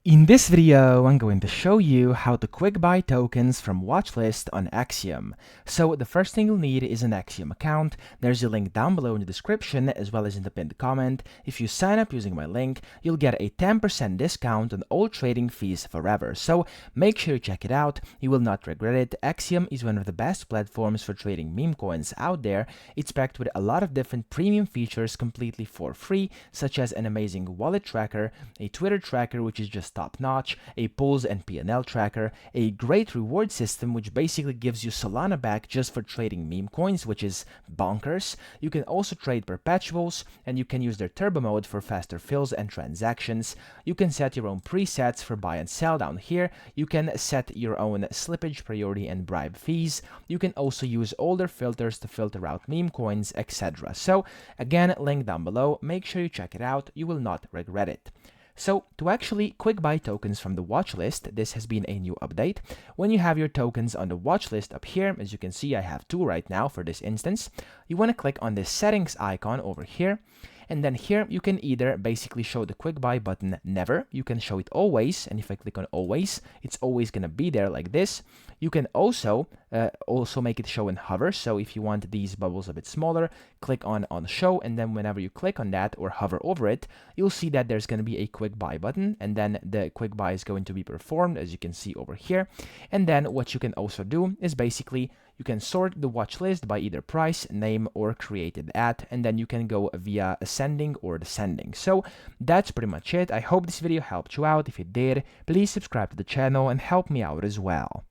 In this video, I'm going to show you how to quick buy tokens from Watchlist on Axiom. So the first thing you'll need is an Axiom account. There's a link down below in the description as well as in the pinned comment. If you sign up using my link, you'll get a 10% discount on all trading fees forever. So make sure you check it out. You will not regret it. Axiom is one of the best platforms for trading meme coins out there. It's packed with a lot of different premium features completely for free, such as an amazing wallet tracker, a Twitter tracker which is just top-notch, a polls and P&L tracker, a great reward system which basically gives you Solana back just for trading meme coins, which is bonkers. You can also trade perpetuals, and you can use their turbo mode for faster fills and transactions. You can set your own presets for buy and sell down here. You can set your own slippage priority and bribe fees. You can also use all their filters to filter out meme coins, etc. So again, link down below. Make sure you check it out. You will not regret it. So to actually quick buy tokens from the watch list, this has been a new update. When you have your tokens on the watch list up here, as you can see, I have two right now for this instance, you want to click on this settings icon over here. And then here you can either basically show the quick buy button never, you can show it always, and if I click on always, it's always going to be there like this. You can also make it show and hover, so if you want these bubbles a bit smaller, click on show, and then whenever you click on that or hover over it, you'll see that there's going to be a quick buy button, and then the quick buy is going to be performed, as you can see over here. And then what you can also do is basically you can sort the watch list by either price, name, or created at, and then you can go via ascending or descending. So that's pretty much it. I hope this video helped you out. If it did, please subscribe to the channel and help me out as well.